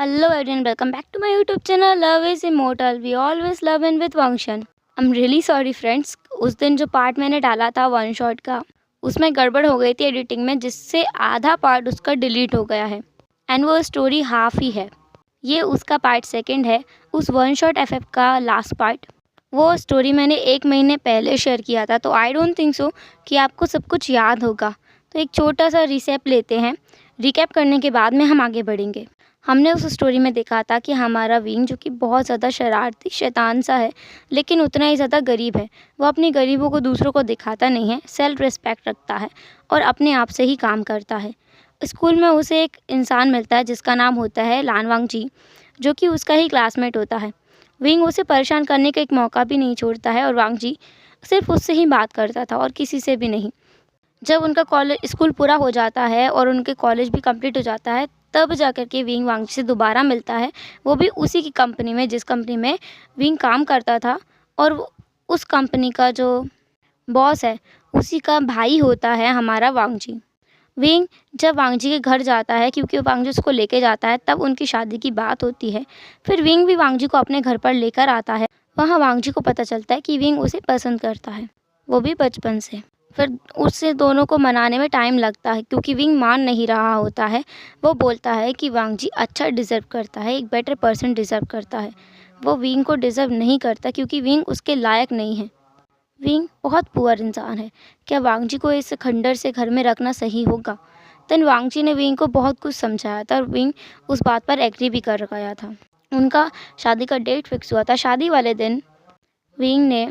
Hello everyone, welcome back to my YouTube channel Love is Immortal. We always love and with Vangshan. I'm really sorry friends. उस दिन जो part मैंने डाला था one shot का उसमें गड़बड़ हो गई थी एडिटिंग में, जिससे आधा पार्ट उसका डिलीट हो गया है एंड वो स्टोरी हाफ ही है। ये उसका पार्ट सेकंड है, उस वन शॉट एफएफ का लास्ट पार्ट। वो स्टोरी मैंने 1 महीने पहले शेयर किया था, तो आई डोंट थिंक सो कि आपको सब कुछ याद होगा। तो एक छोटा सा रिसेप लेते हैं, रिकैप करने के बाद में हम आगे बढ़ेंगे। हमने उस स्टोरी में देखा था कि हमारा विंग जो कि बहुत ज़्यादा शरारती शैतान सा है, लेकिन उतना ही ज़्यादा गरीब है। वो अपनी गरीबों को दूसरों को दिखाता नहीं है, सेल्फ रिस्पेक्ट रखता है और अपने आप से ही काम करता है। स्कूल में उसे एक इंसान मिलता है जिसका नाम होता है लान वांगजी, जो कि उसका ही क्लासमेट होता है। विंग उसे परेशान करने का एक मौका भी नहीं छोड़ता है और वांगजी सिर्फ उससे ही बात करता था और किसी से भी नहीं। जब उनका कॉलेज स्कूल पूरा हो जाता है और उनके कॉलेज भी कंप्लीट हो जाता है, तब जाकर के विंग वांगजी से दोबारा मिलता है। वो भी उसी की कंपनी में जिस कंपनी में विंग काम करता था, और उस कंपनी का जो बॉस है उसी का भाई होता है हमारा वांगजी। विंग जब वांगजी के घर जाता है, क्योंकि वांगजी उसको लेके जाता है, तब उनकी शादी की बात होती है। फिर विंग भी वांगजी को अपने घर पर लेकर आता है। वहाँ वांगजी को पता चलता है कि विंग उसे पसंद करता है, वो भी बचपन से। फिर उससे दोनों को मनाने में टाइम लगता है, क्योंकि विंग मान नहीं रहा होता है। वो बोलता है कि वांगजी अच्छा डिज़र्व करता है, एक बेटर पर्सन डिज़र्व करता है। वो विंग को डिज़र्व नहीं करता क्योंकि विंग उसके लायक नहीं है। विंग बहुत पुअर इंसान है। क्या वांगजी को इस खंडर से घर में रखना सही होगा? देन वांगजी ने विंग को बहुत कुछ समझाया था और विंग उस बात पर एग्री भी कर गया था। उनका शादी का डेट फिक्स हुआ था। शादी वाले दिन विंग ने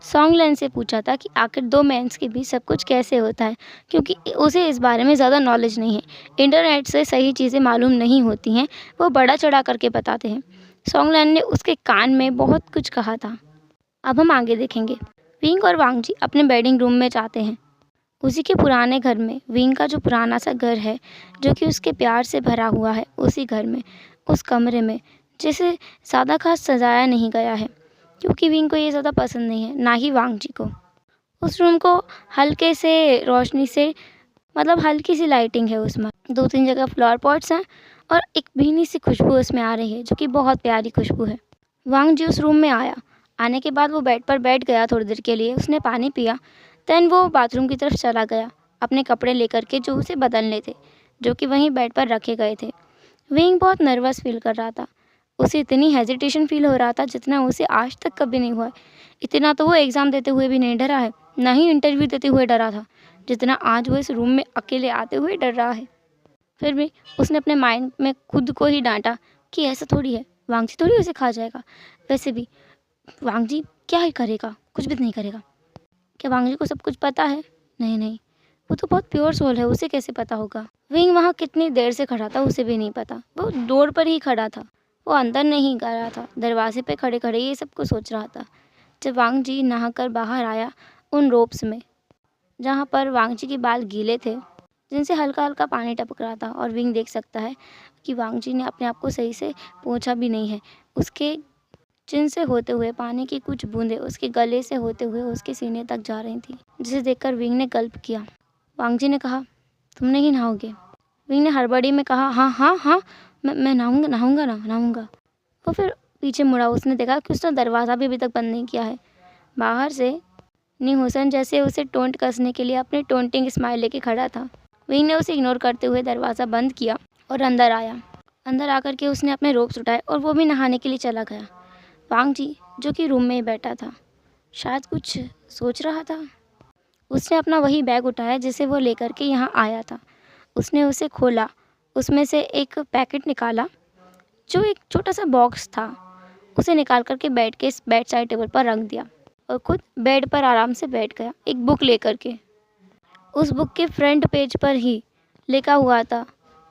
सॉन्गलैन से पूछा था कि आखिर दो मेंस के बीच सब कुछ कैसे होता है, क्योंकि उसे इस बारे में ज़्यादा नॉलेज नहीं है। इंटरनेट से सही चीज़ें मालूम नहीं होती हैं, वो बड़ा चढ़ा करके बताते हैं। सॉन्गलैन ने उसके कान में बहुत कुछ कहा था। अब हम आगे देखेंगे। विंग और वांगजी अपने बेडिंग रूम में जाते हैं। उसी के पुराने घर में, विंग का जो पुराना सा घर है जो कि उसके प्यार से भरा हुआ है, उसी घर में, उस कमरे में, जिसे ज़्यादा खास सजाया नहीं गया है क्योंकि विंग को ये ज़्यादा पसंद नहीं है, ना ही वांगजी को। उस रूम को हल्के से रोशनी से, मतलब हल्की सी लाइटिंग है उसमें। 2-3 जगह फ्लावर पॉट्स हैं और एक भीनी सी खुशबू उसमें आ रही है जो कि बहुत प्यारी खुशबू है। वांगजी उस रूम में आया। आने के बाद वो बेड पर बैठ गया थोड़ी देर के लिए। उसने पानी पिया। देन वो बाथरूम की तरफ चला गया अपने कपड़े लेकर के जो उसे बदलने थे, जो कि वहीं बेड पर रखे गए थे। विंग बहुत नर्वस फील कर रहा था। उसे इतनी हेजिटेशन फील हो रहा था जितना उसे आज तक कभी नहीं हुआ है। इतना तो वो एग्ज़ाम देते हुए भी नहीं डरा है, ना ही इंटरव्यू देते हुए डरा था, जितना आज वो इस रूम में अकेले आते हुए डर रहा है। फिर भी उसने अपने माइंड में खुद को ही डांटा कि ऐसा थोड़ी है, वांगजी थोड़ी उसे खा जाएगा। वैसे भी वांगजी क्या ही करेगा, कुछ भी नहीं करेगा। क्या वांगजी को सब कुछ पता है? नहीं नहीं, वो तो बहुत प्योर सोल है, उसे कैसे पता होगा। विंग वहाँ कितनी देर से खड़ा था उसे भी नहीं पता। वो डोर पर ही खड़ा था, वो अंदर नहीं गया था। दरवाजे पे खड़े खड़े ये सब कुछ सोच रहा था। जब वांगजी नहाकर बाहर आया उन रोब्स में, जहाँ पर वांगजी के बाल गीले थे, जिनसे हल्का हल्का पानी टपक रहा था, और विंग देख सकता है कि वांगजी ने अपने आप को सही से पोंछा भी नहीं है। उसके चिन से होते हुए पानी की कुछ बूंदें उसके गले से होते हुए उसके सीने तक जा रही थी, जिसे देखकर विंग ने गल्प किया। वांगजी ने कहा, तुम नहीं नहाओगे? विंग ने हड़बड़ी में कहा, हाँ हाँ हाँ, मैं नहाऊंगा नहाऊंगा ना नहाऊंगा। वो फिर पीछे मुड़ा। उसने देखा कि उसने दरवाज़ा भी अभी तक बंद नहीं किया है। बाहर से निहुसन जैसे उसे टोंट कसने के लिए अपनी टोंटिंग स्माइल लेके खड़ा था। विंग ने उसे इग्नोर करते हुए दरवाज़ा बंद किया और अंदर आया। अंदर आकर के उसने अपने रोब्स उठाए और वो भी नहाने के लिए चला गया। वांगजी जो कि रूम में ही बैठा था, शायद कुछ सोच रहा था। उसने अपना वही बैग उठाया जिसे वो लेकर के यहाँ आया था। उसने उसे खोला, उसमें से एक पैकेट निकाला जो एक छोटा सा बॉक्स था। उसे निकाल करके बेड साइड टेबल पर रख दिया और खुद बेड पर आराम से बैठ गया, एक बुक लेकर के। उस बुक के फ्रंट पेज पर ही लिखा हुआ था,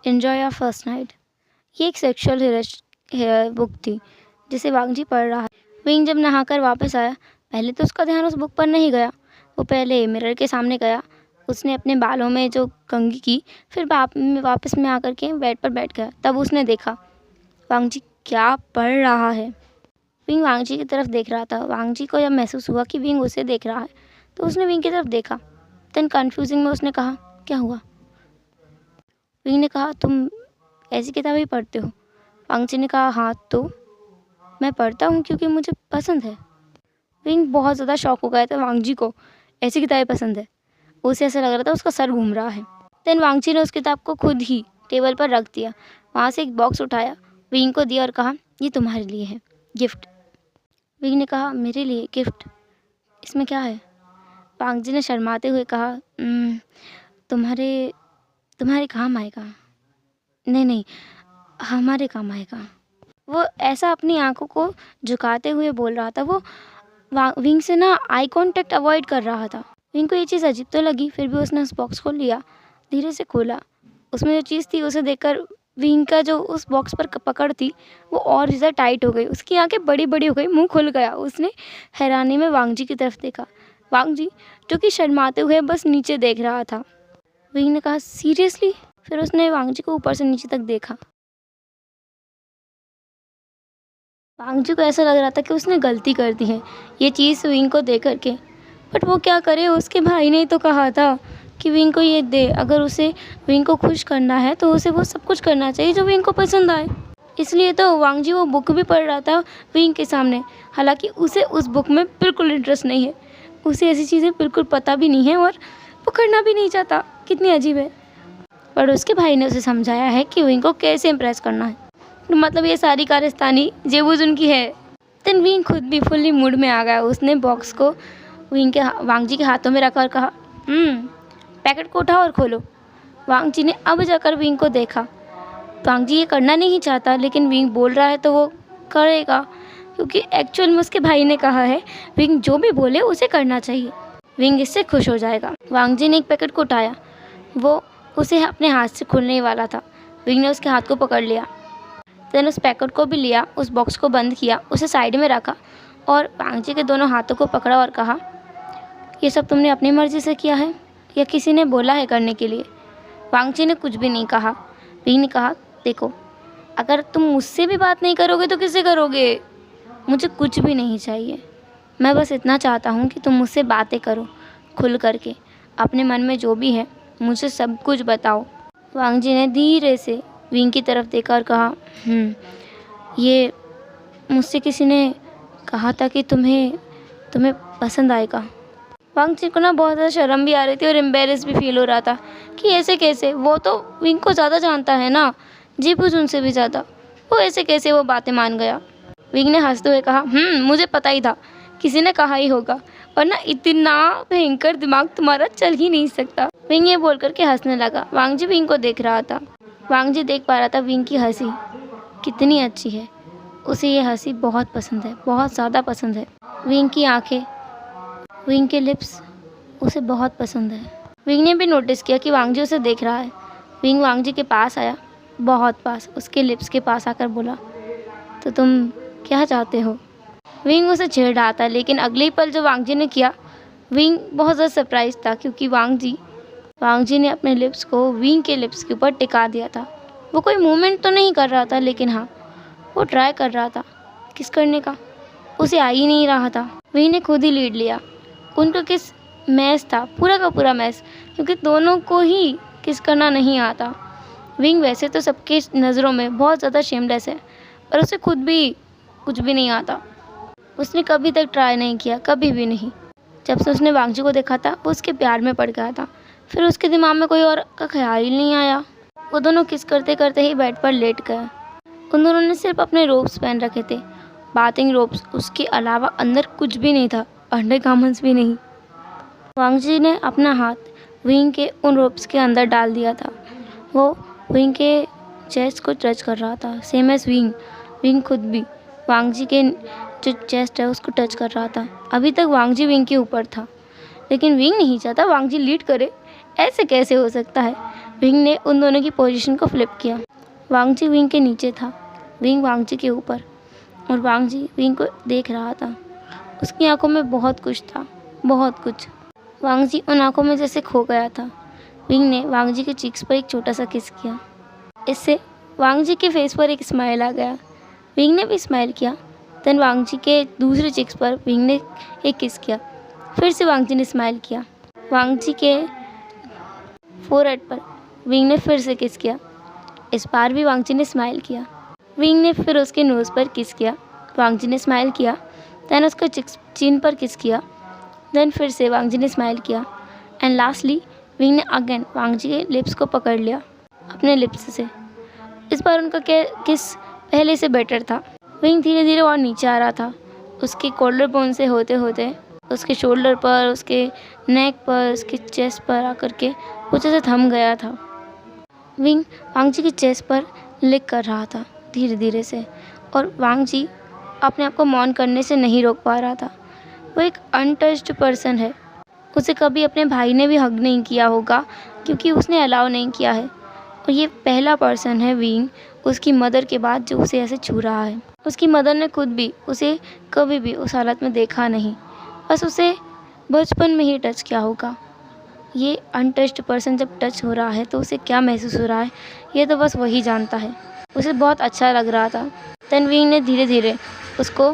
एन्जॉय योर फर्स्ट नाइट। ये एक सेक्शुअल बुक थी जिसे वांगजी पढ़ रहा है। विंग जब नहाकर वापस आया, पहले तो उसका ध्यान उस बुक पर नहीं गया। वो पहले मिरर के सामने गया, उसने अपने बालों में जो कंघी की, फिर वापस में आकर के बेड पर बैठ गया। तब उसने देखा वांगजी क्या पढ़ रहा है। विंग वांगजी की तरफ देख रहा था। वांगजी को जब महसूस हुआ कि विंग उसे देख रहा है, तो उसने विंग की तरफ देखा। देन कन्फ्यूजिंग में उसने कहा, क्या हुआ? विंग ने कहा, तुम ऐसी किताबें पढ़ते हो? वांग जी ने कहा, हाँ तो मैं पढ़ता हूँ क्योंकि मुझे पसंद है। विंग बहुत ज़्यादा शॉक हो गया था, वांग जी को ऐसी किताबें पसंद है। उसे ऐसा लग रहा था उसका सर घूम रहा है। देन वांग जी ने उस किताब को खुद ही टेबल पर रख दिया। वहाँ से एक बॉक्स उठाया, विंग को दिया और कहा, ये तुम्हारे लिए है, गिफ्ट। विंग ने कहा, मेरे लिए गिफ्ट? इसमें क्या है? वांग जी ने शर्माते हुए कहा, तुम्हारे तुम्हारे काम आएगा। नहीं नहीं, हमारे काम आएगा। वो ऐसा अपनी आंखों को झुकाते हुए बोल रहा था। वो विंग से ना आई कांटेक्ट अवॉइड कर रहा था। विंग को ये चीज़ अजीब तो लगी, फिर भी उसने उस बॉक्स को लिया, धीरे से खोला। उसमें जो चीज़ थी उसे देखकर विंग का जो उस बॉक्स पर पकड़ थी वो और ज़्यादा टाइट हो गई। उसकी आंखें बड़ी बड़ी हो गई, मुंह खुल गया। उसने हैरानी में वांग जी की तरफ देखा। वांग जी जो कि शर्माते हुए बस नीचे देख रहा था। विंग ने कहा, सीरियसली? फिर उसने वांग जी को ऊपर से नीचे तक देखा। वांग जी को ऐसा लग रहा था कि उसने गलती कर दी है ये चीज़ विंग को दे करके, बट वो क्या करे, उसके भाई ने तो कहा था कि विंग को ये दे। अगर उसे विंग को खुश करना है तो उसे वो सब कुछ करना चाहिए जो विंग को पसंद आए। इसलिए तो वांग जी वो बुक भी पढ़ रहा था विंग के सामने, हालांकि उसे उस बुक में बिल्कुल इंटरेस्ट नहीं है। उसे ऐसी चीज़ें बिल्कुल पता भी नहीं है और वो करना भी नहीं चाहता। कितनी अजीब है। पर उसके भाई ने उसे समझाया है कि विंग को कैसे इम्प्रेस करना है, मतलब ये सारी कारस्तानी जेबूज उनकी है। देन विंग खुद भी फुल्ली मूड में आ गया। उसने बॉक्स को वांग जी के हाथों में रखा और कहा, पैकेट को उठाओ और खोलो। वांग जी ने अब जाकर विंग को देखा। वांग जी ये करना नहीं चाहता, लेकिन विंग बोल रहा है तो वो करेगा, क्योंकि एक्चुअल में उसके भाई ने कहा है विंग जो भी बोले उसे करना चाहिए, विंग इससे खुश हो जाएगा। वांग जी ने एक पैकेट को उठाया, वो उसे अपने हाथ से खोलने ही वाला था। विंग ने उसके हाथ को पकड़ लिया। देन उस पैकेट को भी लिया, उस बॉक्स को बंद किया, उसे साइड में रखा और वांग जी के दोनों हाथों को पकड़ा और कहा, ये सब तुमने अपनी मर्ज़ी से किया है या किसी ने बोला है करने के लिए? वांग जी ने कुछ भी नहीं कहा। विंग ने कहा, देखो, अगर तुम मुझसे भी बात नहीं करोगे तो किससे करोगे? मुझे कुछ भी नहीं चाहिए। मैं बस इतना चाहता हूँ कि तुम मुझसे बातें करो खुल करके, अपने मन में जो भी है मुझे सब कुछ बताओ। वांग जी ने धीरे से विंग की तरफ देखा और कहा, ये मुझसे किसी ने कहा था कि तुम्हें पसंद आएगा। वांग जी को ना बहुत ज़्यादा शर्म भी आ रही थी और एम्बेरस भी फील हो रहा था कि ऐसे कैसे, वो तो विंग को ज़्यादा जानता है ना, जीपूज उनसे भी ज़्यादा, वो ऐसे कैसे वो बातें मान गया। विंग ने हंसते हुए कहा, मुझे पता ही था, किसी ने कहा ही होगा, वरना इतना भयंकर दिमाग तुम्हारा चल ही नहीं सकता। विंग ये बोल करके हंसने लगा। वांग जी विंग को देख रहा था। वांग जी देख पा रहा था विंग की हंसी कितनी अच्छी है, उसे ये हंसी बहुत पसंद है, बहुत ज़्यादा पसंद है। विंग की आंखें, विंग के लिप्स उसे बहुत पसंद है। विंग ने भी नोटिस किया कि वांग जी उसे देख रहा है। विंग वांग जी के पास आया, बहुत पास, उसके लिप्स के पास आकर बोला, तो तुम क्या चाहते हो? विंग उसे छेड़ रहा था, लेकिन अगले ही पल जो वांग जी ने किया, विंग बहुत ज़्यादा सरप्राइज था, क्योंकि वांग जी ने अपने लिप्स को विंग के लिप्स के ऊपर टिका दिया था। वो कोई मूवमेंट तो नहीं कर रहा था, लेकिन हाँ, वो ट्राई कर रहा था किस करने का, उसे आ ही नहीं रहा था। विंग ने खुद ही लीड लिया। उनका किस मैच था, पूरा का पूरा मैच, क्योंकि दोनों को ही किस करना नहीं आता। विंग वैसे तो सबके नज़रों में बहुत ज़्यादा शेमलेस है, पर उसे खुद भी कुछ भी नहीं आता। उसने कभी तक ट्राई नहीं किया, कभी भी नहीं। जब से उसने वांग जी को देखा था, वो उसके प्यार में पड़ गया था। फिर उसके दिमाग में कोई और का ख्याल ही नहीं आया। वो दोनों किस करते करते ही बेड पर लेट गए। उन दोनों ने सिर्फ अपने रोब्स पहन रखे थे, बाथिंग रोब्स, उसके अलावा अंदर कुछ भी नहीं था, अंडरगारमेंट्स भी नहीं। वांग जी ने अपना हाथ विंग के उन रोब्स के अंदर डाल दिया था। वो विंग के चेस्ट को टच कर रहा था, सेम एज विंग खुद भी वांग जी के जो चेस्ट है उसको टच कर रहा था। अभी तक वांग जी विंग के ऊपर था, लेकिन विंग नहीं चाहता वांग जी लीड करे। ऐसे कैसे हो सकता है? विंग ने उन दोनों की पोजीशन को फ्लिप किया। वांग जी विंग के नीचे था, विंग वांग जी के ऊपर, और वांग जी विंग को देख रहा था। उसकी आंखों में बहुत कुछ था, बहुत कुछ। वांग जी उन आंखों में जैसे खो गया था। विंग ने वांग जी के चीक्स पर एक छोटा सा किस किया। इससे वांग जी के फेस पर एक स्माइल आ गया। विंग ने भी स्माइल किया। देन वांग जी के दूसरे चिक्स पर विंग ने एक किस किया। फिर से वांग जी ने स्माइल किया। वांग जी के फोरहेड पर विंग ने फिर से किस किया। इस बार भी वांग जी ने स्माइल किया। विंग ने फिर उसके नोज़ पर किस किया। वांग जी ने स्माइल किया। देन उसके चिन पर किस किया। देन फिर से वांग जी ने स्माइल किया एंड लास्टली विंग ने अगेन वांग जी के लिप्स को पकड़ लिया अपने लिप्स से। इस बार उनका किस पहले से बेटर था। विंग धीरे धीरे और नीचे आ रहा था। उसके कॉलर बोन से होते होते उसके शोल्डर पर, उसके नेक पर, उसके चेस्ट पर आकर के वो जैसे थम गया था। विंग वांग जी की चेस्ट पर लिक कर रहा था धीरे धीरे से, और वांग जी अपने आप को मौन करने से नहीं रोक पा रहा था। वो एक अनटच्ड पर्सन है। उसे कभी अपने भाई ने भी हग नहीं किया होगा क्योंकि उसने अलाउ नहीं किया है, और ये पहला पर्सन है विंग उसकी मदर के बाद जो उसे ऐसे छू रहा है। उसकी मदर ने खुद भी उसे कभी भी उस हालत में देखा नहीं, बस उसे बचपन में ही टच किया होगा। ये अनटच्ड पर्सन जब टच हो रहा है तो उसे क्या महसूस हो रहा है ये तो बस वही जानता है। उसे बहुत अच्छा लग रहा था। देन विंग ने धीरे धीरे उसको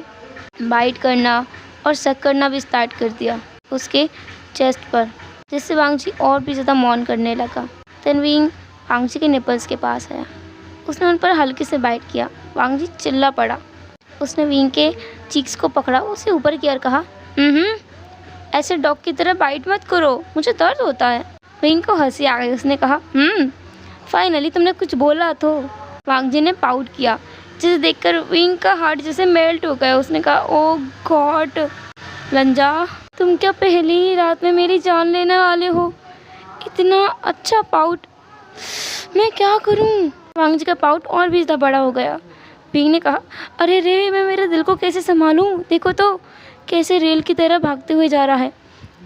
बाइट करना और सक करना भी स्टार्ट कर दिया उसके चेस्ट पर, जिससे वांग जी और भी ज़्यादा मौन करने लगा। देन विंग वांग जी के निपल्स के पास आया। उसने उन पर हल्के से बाइट किया। वांग जी चिल्ला पड़ा। उसने विंग के चीक्स को पकड़ा, उसे ऊपर किया और कहा, ऐसे डॉग की तरह बाइट मत करो, मुझे दर्द होता है। विंग को हंसी आ गई। उसने कहा, फाइनली तुमने कुछ बोला तो। वांग जी ने पाउट किया, जिसे देखकर विंग का हार्ट जैसे मेल्ट हो गया। उसने कहा, ओ गॉड लंजा, तुम क्या पहली ही रात में मेरी जान लेने वाले हो? इतना अच्छा पाउट, मैं क्या करूं? वांग जी का पाउट और भी ज़्यादा बड़ा हो गया। विंग ने कहा, अरे रे, मैं मेरे दिल को कैसे संभालूं? देखो तो कैसे रेल की तरह भागते हुए जा रहा है।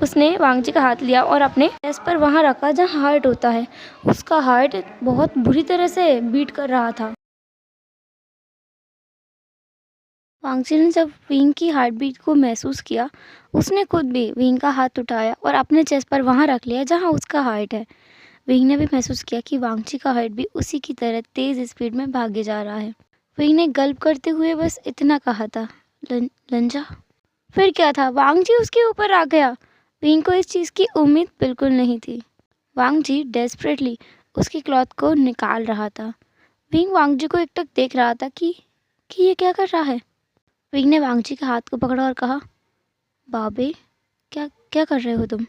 उसने वांग जी का हाथ लिया और अपने चेस्ट पर वहाँ रखा जहाँ हार्ट होता है। उसका हार्ट बहुत बुरी तरह से बीट कर रहा था। वांग जी ने जब विंग की हार्ट बीट को महसूस किया, उसने खुद भी विंग का हाथ उठाया और अपने चेस्ट पर वहाँ रख लिया जहाँ उसका हार्ट है। विंग ने भी महसूस किया कि वांग जी का हार्ट भी उसी की तरह तेज़ स्पीड में भागे जा रहा है। विंग ने गल्प करते हुए बस इतना कहा था, लंजा। फिर क्या था, वांग जी उसके ऊपर आ गया। विंग को इस चीज़ की उम्मीद बिल्कुल नहीं थी। वांग जी डेस्परेटली उसकी क्लॉथ को निकाल रहा था। विंग वांग जी को एकटक देख रहा था कि ये क्या कर रहा है। विंग ने वांग जी के हाथ को पकड़ा और कहा, बाबे, क्या क्या कर रहे हो तुम?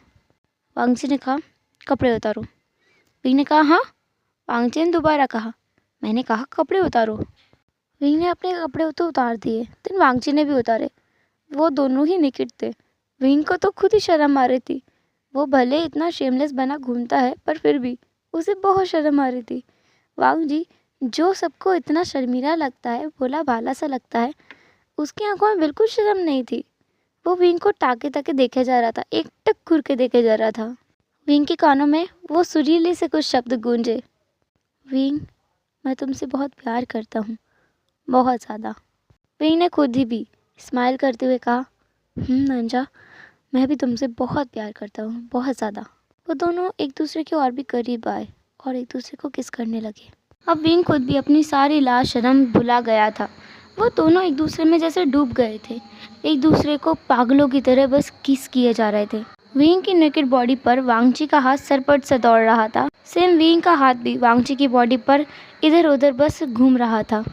वांग जी ने कहा, कपड़े उतारो। विंग ने कहा, हाँ? वांग जी ने दोबारा कहा, मैंने कहा कपड़े उतारो। विंग ने अपने कपड़े तो उतार दिए, फिर वांग जी ने भी उतारे। वो दोनों ही निकट थे। विंग को तो खुद ही शर्म आ रही थी। वो भले इतना शेमलेस बना घूमता है, पर फिर भी उसे बहुत शर्म आ रही थी। वांग जी, जो सबको इतना शर्मीला लगता है, भोला भाला सा लगता है, उसकी आंखों में बिल्कुल शर्म नहीं थी। वो विंग को ताके ताके देखे जा रहा था, एक टक घूर के देखे जा रहा था। विंग के कानों में वो सुरीले से कुछ शब्द गूंजे, विंग, मैं तुमसे बहुत प्यार करता हूँ, बहुत ज़्यादा। विंग ने खुद ही भी स्माइल करते हुए कहा, नंजा, मैं भी तुमसे बहुत प्यार करता हूँ, बहुत ज़्यादा। वो दोनों एक दूसरे के और भी करीब आए और एक दूसरे को किस करने लगे। अब विंग खुद भी अपनी सारी लाज शर्म भुला गया था। वो दोनों एक दूसरे में जैसे डूब गए थे, एक दूसरे को पागलों की तरह बस किस किए जा रहे थे। विंग की नेकेड बॉडी पर वांग जी का हाथ सरपट से दौड़ रहा था। सेम विंग का हाथ भी वांग जी की बॉडी पर इधर उधर बस घूम रहा था।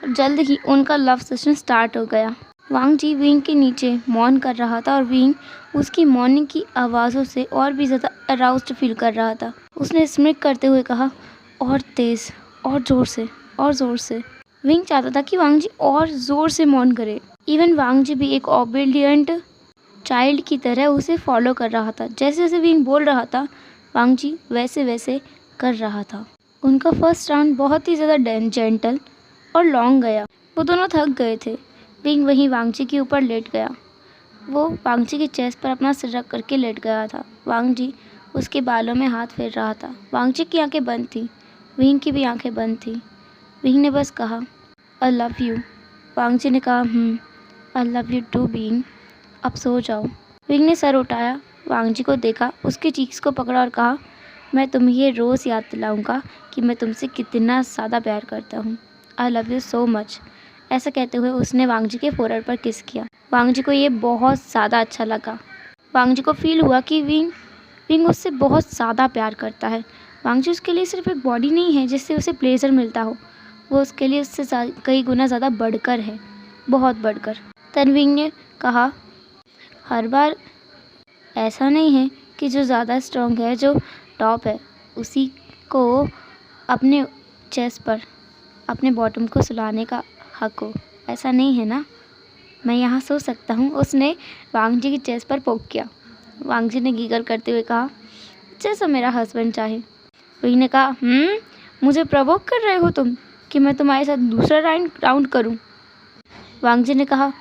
जल्द ही उनका लव सेशन स्टार्ट हो गया। वांग जी विंग के नीचे मौन कर रहा था और विंग उसकी मौनिंग की आवाज़ों से और भी ज़्यादा अराउज्ड फील कर रहा था। उसने स्मिक करते हुए कहा, और तेज़, और ज़ोर से, और ज़ोर से। विंग चाहता था कि वांग जी और ज़ोर से मौन करे। इवन वांग जी भी एक ओबीडिएंट चाइल्ड की तरह उसे फॉलो कर रहा था। जैसे जैसे विंग बोल रहा था, वांग जी वैसे वैसे कर रहा था। उनका फर्स्ट राउंड बहुत ही ज़्यादा जेंटल और लॉन्ग गया। वो दोनों थक गए थे। विंग वहीं वांग जी के ऊपर लेट गया। वो वांग जी के चेस्ट पर अपना सिर रख करके लेट गया था। वांग जी उसके बालों में हाथ फेर रहा था। वांग जी की आंखें बंद थी, विंग की भी आंखें बंद थी। विंग ने बस कहा, आई लव यू। वांग जी ने कहा, I love you too Wing, अब सो जाओ। विंग ने सर उठाया, वांग जी को देखा, उसके चीक्स को पकड़ा और कहा, मैं तुम्हें ये रोज़ याद दिलाऊंगा कि मैं तुमसे कितना ज़्यादा प्यार करता हूँ। आई लव यू सो मच। ऐसा कहते हुए उसने वांग जी के फोरहेड पर किस किया। वांग जी को ये बहुत ज़्यादा अच्छा लगा। वांग जी को फील हुआ कि विंग उससे बहुत ज़्यादा प्यार करता है। वांग जी उसके लिए सिर्फ एक बॉडी नहीं है जिससे उसे प्लेजर मिलता हो, वो उसके लिए उससे कई गुना ज़्यादा बढ़कर है, बहुत बढ़कर। तन्वीन ने कहा, हर बार ऐसा नहीं है कि जो ज़्यादा स्ट्रॉन्ग है, जो टॉप है, उसी को अपने चेस्ट पर अपने बॉटम को सुलाने का हक हो। ऐसा नहीं है ना, मैं यहाँ सो सकता हूँ। उसने वांग जी की चेस्ट पर पोक किया। वांग जी ने गीगल करते हुए कहा, जैसा मेरा हस्बैंड चाहे। वही ने कहा, मुझे प्रवोक कर रहे हो तुम कि मैं तुम्हारे साथ दूसरा राउंड करूं? वांग जी ने कहा,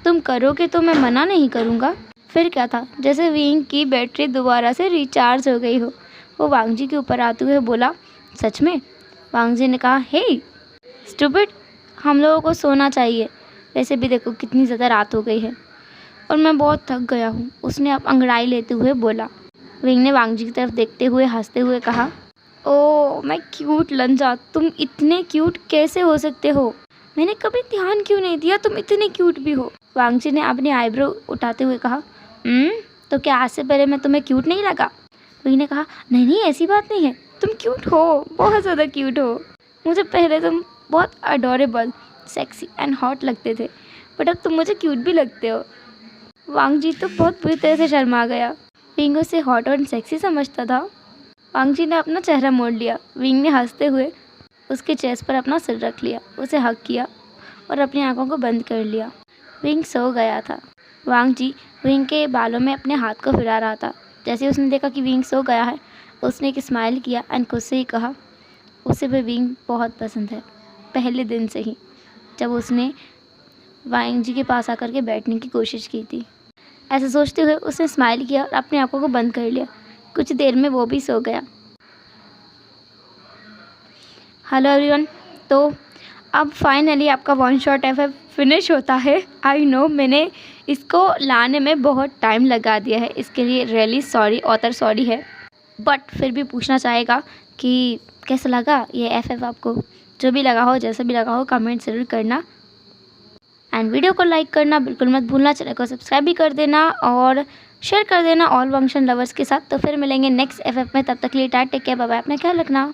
तुम करोगे तो मैं मना नहीं करूंगा। फिर क्या था, जैसे विंग की बैटरी दोबारा से रिचार्ज हो गई हो। वो वांग जी के ऊपर आते हुए बोला, सच में? वांग जी ने कहा, हे स्टूपिड, हम लोगों को सोना चाहिए। वैसे भी देखो कितनी ज़्यादा रात हो गई है और मैं बहुत थक गया हूँ। उसने अब अंगड़ाई लेते हुए बोला। विंग ने वांग जी की तरफ देखते हुए हंसते हुए कहा, ओ मैं क्यूट लंजा, तुम इतने क्यूट कैसे हो सकते हो? मैंने कभी ध्यान क्यों नहीं दिया तुम इतने क्यूट भी हो। वांग जी ने अपनी आईब्रो उठाते हुए कहा, तो क्या आज से पहले मैं तुम्हें क्यूट नहीं लगा? विंग ने कहा, नहीं ऐसी बात नहीं है, तुम क्यूट हो, बहुत ज़्यादा क्यूट हो। मुझे पहले तुम बहुत अडोरेबल, सेक्सी एंड हॉट लगते थे, बट अब तुम मुझे क्यूट भी लगते हो। वांग जी तो बहुत बुरी तरह से शर्मा गया। विंग उसे हॉट और सेक्सी समझता था। वांग जी ने अपना चेहरा मोड़ लिया। विंग ने हंसते हुए उसके चेस्ट पर अपना सिर रख लिया, उसे हग किया और अपनी आंखों को बंद कर लिया। विंग सो गया था। वांग जी विंग के बालों में अपने हाथ को फिरा रहा था। जैसे उसने देखा कि विंग सो गया है, उसने एक स्माइल किया एंड खुद से ही कहा, उसे भी विंग बहुत पसंद है, पहले दिन से ही, जब उसने वांग जी के पास आकर के बैठने की कोशिश की थी। ऐसा सोचते हुए उसने स्माइल किया और अपनी आंखों को बंद कर लिया। कुछ देर में वो भी सो गया। हेलो एवरीवन, तो अब फाइनली आपका वन शॉट FF फिनिश होता है। आई नो मैंने इसको लाने में बहुत टाइम लगा दिया है, इसके लिए रियली सॉरी, ऑथर सॉरी है, बट फिर भी पूछना चाहेगा कि कैसा लगा ये FF आपको? जो भी लगा हो, जैसा भी लगा हो, कमेंट ज़रूर करना एंड वीडियो को लाइक करना बिल्कुल मत भूलना। चैनल को सब्सक्राइब भी कर देना और शेयर कर देना ऑल फंक्शन लवर्स के साथ। तो फिर मिलेंगे नेक्स्ट FF में, तब तक के लिए टेक केयर, बाय बाय, अपना ख्याल रखना।